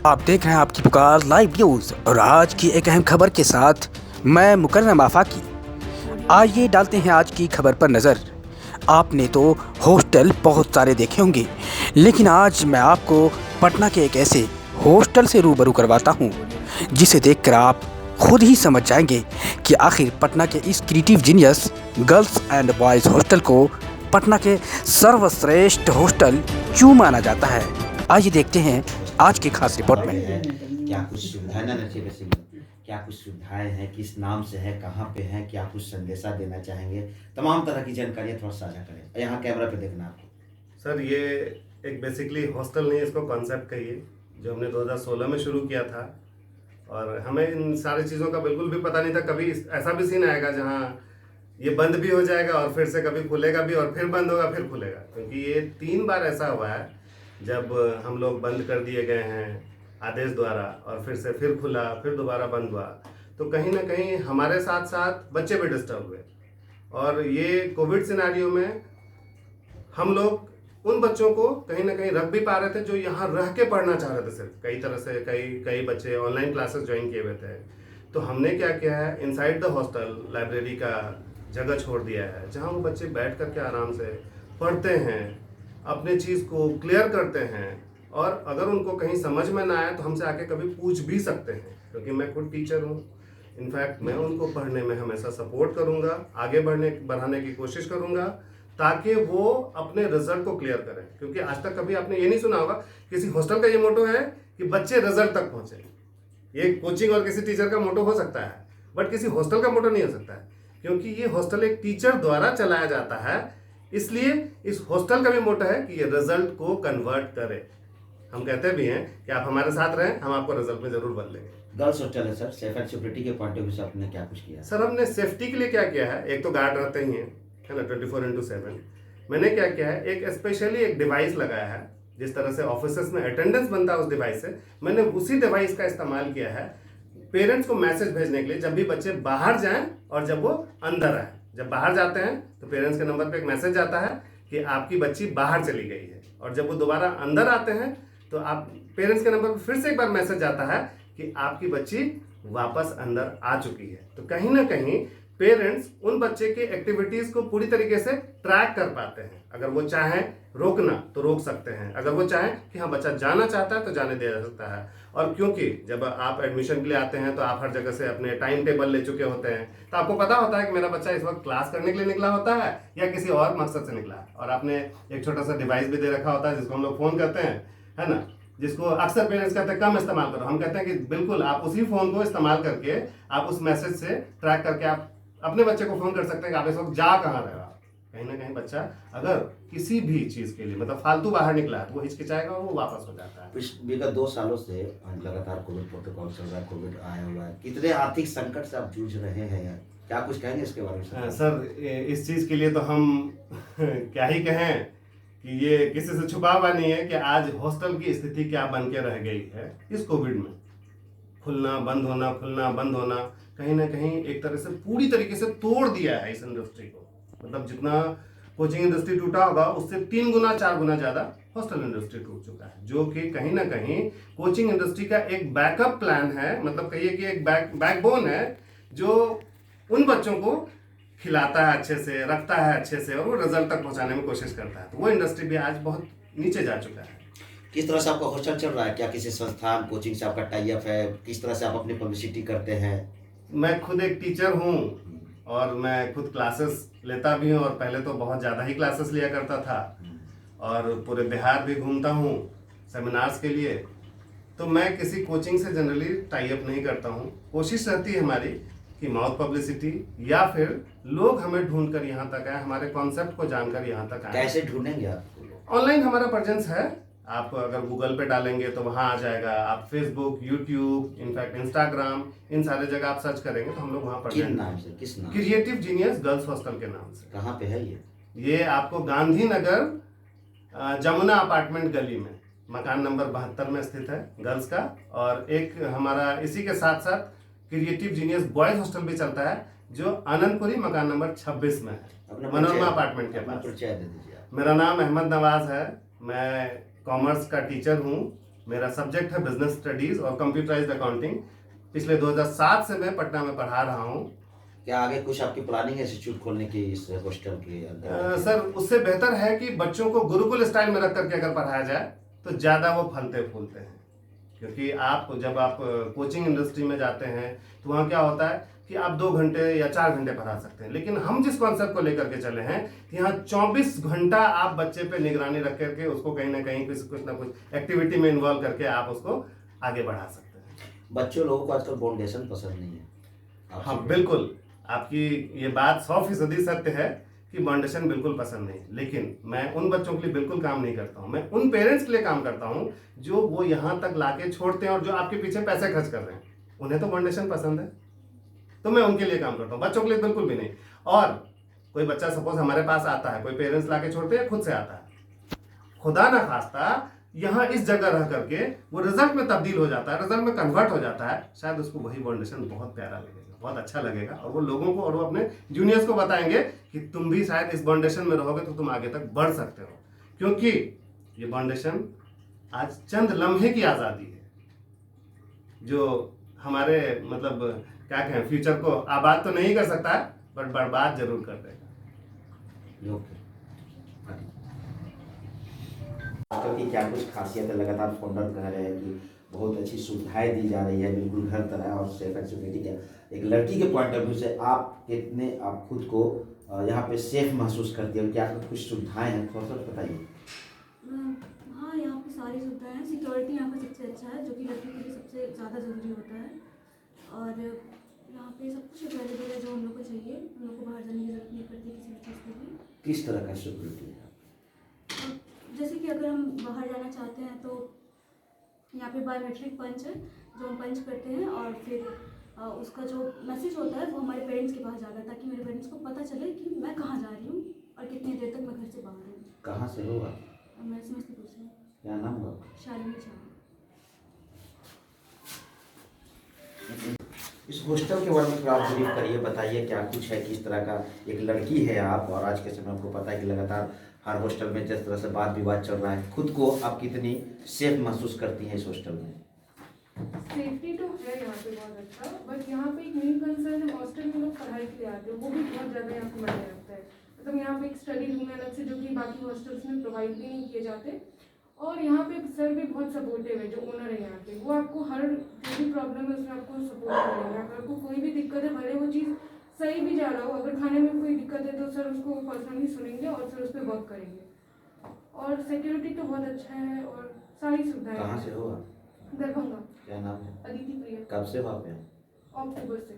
आप देख रहे हैं आपकी पुकार लाइव न्यूज और आज की एक अहम खबर के साथ मैं मुकर्रम आफाकी। आइए डालते हैं आज की खबर पर नज़र। आपने तो हॉस्टल बहुत सारे देखे होंगे, लेकिन आज मैं आपको पटना के एक ऐसे हॉस्टल से रूबरू करवाता हूं, जिसे देखकर आप खुद ही समझ जाएंगे कि आखिर पटना के इस creative genius girls and boys hostel को पटना के सर्वश्रेष्ठ हॉस्टल क्यों माना जाता है। आइए देखते हैं आज की खास रिपोर्ट में। क्या कुछ सुविधाएं ना रखिए, वैसे क्या कुछ सुविधाएं हैं, किस नाम से है, कहाँ पे है, क्या कुछ संदेशा देना चाहेंगे, तमाम तरह की जानकारियाँ थोड़ा साझा करें। यहाँ कैमरा पे देखना आपको। सर, ये एक बेसिकली हॉस्टल नहीं, इसको कॉन्सेप्ट कहिए, जो हमने 2016 में शुरू किया था। और हमें इन सारी चीज़ों का बिल्कुल भी पता नहीं था। कभी ऐसा भी सीन आएगा जहाँ ये बंद भी हो जाएगा और फिर से कभी खुलेगा भी और फिर बंद होगा फिर खुलेगा, क्योंकि ये 3 बार ऐसा हुआ है जब हम लोग बंद कर दिए गए हैं आदेश द्वारा, और फिर से फिर खुला, फिर दोबारा बंद हुआ। तो कहीं ना कहीं हमारे साथ साथ बच्चे भी डिस्टर्ब हुए। और ये कोविड सिनेरियो में हम लोग उन बच्चों को कहीं ना कहीं रख भी पा रहे थे जो यहाँ रह के पढ़ना चाह रहे थे। सिर्फ कई तरह से कई बच्चे ऑनलाइन क्लासेस ज्वाइन किए हुए थे। तो हमने क्या किया है, इनसाइड द हॉस्टल लाइब्रेरी का जगह छोड़ दिया है, जहाँ वो बच्चे बैठ करके आराम से पढ़ते हैं, अपने चीज़ को क्लियर करते हैं। और अगर उनको कहीं समझ में ना आए तो हमसे आके कभी पूछ भी सकते हैं, क्योंकि मैं खुद टीचर हूँ। इनफैक्ट मैं उनको पढ़ने में हमेशा सपोर्ट करूँगा, आगे बढ़ाने की कोशिश करूँगा, ताकि वो अपने रिजल्ट को क्लियर करें। क्योंकि आज तक कभी आपने ये नहीं सुना होगा किसी हॉस्टल का ये मोटो है कि बच्चे रिजल्ट तक पहुँचे। ये कोचिंग और किसी टीचर का मोटो हो सकता है, बट किसी हॉस्टल का मोटो नहीं हो सकता है, क्योंकि ये हॉस्टल एक टीचर द्वारा चलाया जाता है। इसलिए इस हॉस्टल का भी मोटो है कि ये रिजल्ट को कन्वर्ट करे। हम कहते भी हैं कि आप हमारे साथ रहें, हम आपको रिजल्ट में जरूर बदलेंगे। गर्ल्स हॉस्टल है सर, सेफ एंड सिक्योरिटी के पॉइंट ऑफ व्यू से आपने क्या कुछ किया? सर, हमने सेफ्टी के लिए क्या किया है, एक तो गार्ड रहते ही हैं, है ना, 24/7। मैंने क्या किया है, एक स्पेशली एक डिवाइस लगाया है। जिस तरह से ऑफिसेस में अटेंडेंस बनता है उस डिवाइस से, मैंने उसी डिवाइस का इस्तेमाल किया है पेरेंट्स को मैसेज भेजने के लिए, जब भी बच्चे बाहर जाएं और जब वो अंदर आए। जब बाहर जाते हैं तो पेरेंट्स के नंबर पे एक मैसेज आता है कि आपकी बच्ची बाहर चली गई है, और जब वो दोबारा अंदर आते हैं तो आप पेरेंट्स के नंबर पर फिर से एक बार मैसेज आता है कि आपकी बच्ची वापस अंदर आ चुकी है। तो कहीं ना कहीं पेरेंट्स उन बच्चे की एक्टिविटीज को पूरी तरीके से ट्रैक कर पाते हैं। अगर वो चाहें रोकना तो रोक सकते हैं, अगर वो चाहें कि हाँ बच्चा जाना चाहता है तो जाने दे सकता है। और क्योंकि जब आप एडमिशन के लिए आते हैं तो आप हर जगह से अपने टाइम टेबल ले चुके होते हैं, तो आपको पता होता है कि मेरा बच्चा इस वक्त क्लास करने के लिए निकला होता है या किसी और मकसद से निकला है। और आपने एक छोटा सा डिवाइस भी दे रखा होता है जिसको हम लोग फ़ोन करते हैं, है ना, जिसको अक्सर पेरेंट्स कहते हैं कम इस्तेमाल करो। हम कहते हैं कि बिल्कुल आप उसी फ़ोन को इस्तेमाल करके आप उस मैसेज से ट्रैक करके आप अपने बच्चे को फ़ोन कर सकते हैं कि आप इस वक्त जा कहाँ रहे हो। कहीं ना कहीं बच्चा अगर किसी भी चीज़ के लिए मतलब फालतू बाहर निकला है तो वो हिचकिचाएगा और वो वापस हो जाता है। विगत 2 सालों से लगातार कोविड प्रोटोकॉल चल रहा है, कोविड आया हुआ है, कितने आर्थिक संकट से आप जूझ रहे हैं यार, क्या कुछ कहेंगे इसके बारे में? सर, इस चीज़ के लिए तो हम क्या ही कहें कि ये किसी से छुपा हुआ नहीं है कि आज हॉस्टल की स्थिति क्या बन के रह गई है। इस कोविड में खुलना बंद होना, खुलना बंद होना, कहीं ना कहीं एक तरह से पूरी तरीके से तोड़ दिया है इस इंडस्ट्री को। मतलब जितना कोचिंग इंडस्ट्री टूटा होगा उससे 3 गुना 4 गुना ज़्यादा हॉस्टल इंडस्ट्री टूट चुका है, जो कि कहीं ना कहीं कोचिंग इंडस्ट्री का एक बैकअप प्लान है। मतलब कहिए कि एक बैकबोन है जो उन बच्चों को खिलाता है अच्छे से, रखता है अच्छे से, और वो रिजल्ट तक पहुंचाने में कोशिश करता है। तो वो इंडस्ट्री भी आज बहुत नीचे जा चुका है। किस तरह से आपका हॉस्टल चल रहा है? क्या किसी संस्थान कोचिंग से आपका टाई अप है? किस तरह से आप अपनी पब्लिसिटी करते हैं? मैं खुद एक टीचर हूँ और मैं खुद क्लासेस लेता भी हूँ, और पहले तो बहुत ज़्यादा ही क्लासेस लिया करता था, और पूरे बिहार भी घूमता हूँ सेमिनार्स के लिए। तो मैं किसी कोचिंग से जनरली टाई अप नहीं करता हूँ। कोशिश रहती है हमारी कि माउथ पब्लिसिटी या फिर लोग हमें ढूंढ कर यहाँ तक आए, हमारे कॉन्सेप्ट को जानकर यहाँ तक आए। कैसे ढूंढेंगे आप? ऑनलाइन हमारा प्रेजेंस है, आप अगर गूगल पे डालेंगे तो वहाँ आ जाएगा। आप फेसबुक, यूट्यूब, इनफैक्ट इंस्टाग्राम, इन सारे जगह आप सर्च करेंगे तो हम लोग वहाँ पर किस नाम से? किस नाम? क्रिएटिव जीनियस गर्ल्स हॉस्टल के नाम से। कहाँ पे है ये आपको गांधीनगर जमुना अपार्टमेंट गली में मकान नंबर 72 में स्थित है गर्ल्स का। और एक हमारा इसी के साथ साथ क्रिएटिव जीनियस बॉयज हॉस्टल भी चलता है, जो आनंदपुरी मकान नंबर 26 में है, मनोरमा अपार्टमेंट के पास। परिचय दे दीजिए। मेरा नाम अहमद नवाज है, मैं कॉमर्स का टीचर हूँ। मेरा सब्जेक्ट है बिजनेस स्टडीज़ और कंप्यूटराइज्ड अकाउंटिंग। पिछले 2007 से मैं पटना में पढ़ा रहा हूँ। क्या आगे कुछ आपकी प्लानिंग है इंस्टीट्यूट खोलने की इस हॉस्टल के अंदर? सर, उससे बेहतर है कि बच्चों को गुरुकुल स्टाइल में रख करके अगर पढ़ाया जाए तो ज़्यादा वो फलते फूलते हैं। क्योंकि जब आप कोचिंग इंडस्ट्री में जाते हैं तो वहाँ क्या होता है कि आप 2 घंटे या 4 घंटे पढ़ा सकते हैं, लेकिन हम जिस कॉन्सेप्ट को लेकर के चले हैं कि यहाँ 24 घंटा आप बच्चे पे निगरानी रख करके उसको कहीं ना कहीं कुछ ना कुछ एक्टिविटी में इन्वॉल्व करके आप उसको आगे बढ़ा सकते हैं। बच्चों लोगों को आजकल फाउंडेशन पसंद नहीं है। हाँ बिल्कुल, आपकी ये बात 100% सत्य है कि फाउंडेशन बिल्कुल पसंद नहीं, लेकिन मैं उन बच्चों के लिए बिल्कुल काम नहीं करता हूँ। मैं उन पेरेंट्स के लिए काम करता हूँ जो वो यहाँ तक लाके छोड़ते हैं और जो आपके पीछे पैसे खर्च कर रहे हैं, उन्हें तो फाउंडेशन पसंद है, तो मैं उनके लिए काम करता हूँ, बच्चों के लिए बिल्कुल भी नहीं। और कोई बच्चा सपोज हमारे पास आता है, कोई पेरेंट्स लाके छोड़ते हैं, खुद से आता है, खुदा ना खास्ता यहाँ इस जगह रह करके वो रिजल्ट में तब्दील हो जाता है, रिजल्ट में कन्वर्ट हो जाता है, शायद उसको वही फाउंडेशन बहुत प्यारा लगेगा, बहुत अच्छा लगेगा, और वो लोगों को और वो अपने जूनियर्स को बताएंगे कि तुम भी शायद इस फाउंडेशन में रहोगे तो तुम आगे तक बढ़ सकते हो। क्योंकि ये फाउंडेशन आज चंद लम्हे की आज़ादी है जो हमारे मतलब क्या कहें, फ्यूचर को आबाद तो नहीं कर सकता है बट बर्बाद जरूर कर देगा। हॉस्टल की क्या कुछ खासियत है? लगातार फाउंडर कह रहे हैं कि बहुत अच्छी सुविधाएं दी जा रही है, बिल्कुल घर तरह और सेफ एंड सिक्योरिटी का। एक लड़की के पॉइंट ऑफ व्यू से आप खुद को यहाँ पे सेफ महसूस करती है? क्या कुछ सुविधाएं हैं, थोड़ा सा बताइए। हाँ, यहाँ पे सारी सुविधाएं हैं। सिक्योरिटी यहाँ का सबसे अच्छा है, जो कि लड़की के लिए सबसे ज़्यादा ज़रूरी होता है। और यहाँ पे सब कुछ अवेलेबल है जो हम लोग को चाहिए। हम लोग को बाहर जाने की जरूरत नहीं पड़ती किसी भी चीज़ के लिए। किस तरह का सिक्योरिटी है? जैसे कि अगर हम बाहर जाना चाहते हैं तो यहाँ पे बायोमेट्रिक पंच है, जो हम पंच करते हैं और फिर उसका जो मैसेज होता है वो हमारे पेरेंट्स के पास जाता है, ताकि मेरे पेरेंट्स को पता चले कि मैं कहाँ जा रही हूँ और कितनी देर तक मैं घर से बाहर हूँ। कहाँ से हो आप? मैं समस्तीपुर से। क्या नाम हुआ? शालिनी झा। इस हॉस्टल के बारे में थोड़ा आप ब्रीफ करिए, बताइए क्या कुछ है, किस तरह का। एक लड़की है आप, और आज के समय आपको पता है कि लगातार हर हॉस्टल में जिस तरह से वाद विवाद चल रहा है, खुद को आप कितनी सेफ महसूस करती हैं इस हॉस्टल में? सेफ्टी तो है यहाँ पे बहुत अच्छा, बट यहाँ पे एक मेन कंसर्न है, हॉस्टल में लोग पढ़ाई के लिए आते हैं, वो भी बहुत ज़्यादा यहाँ पे मायने रखता है। मतलब यहाँ पे एक स्टडी रूम है अलग से, जो कि बाकी हॉस्टल्स में प्रोवाइड भी नहीं किए जाते। और यहाँ पे सर भी बहुत सपोर्टिव है, जो ओनर है यहाँ पे, वो आपको हर जो भी प्रॉब्लम है उसमें आपको सपोर्ट करेंगे। अगर आपको कोई भी दिक्कत है, भले वो चीज़ सही भी जा रहा हो, अगर खाने में कोई दिक्कत है तो सर उसको पर्सनली सुनेंगे और सर उस पर वर्क करेंगे। और सिक्योरिटी तो बहुत अच्छा है और सारी सुविधाएं। कहाँ से हो आप? दरभंगा। क्या नाम है? अदिति प्रिया। कब से वहाँ पे हैं? अक्टूबर से।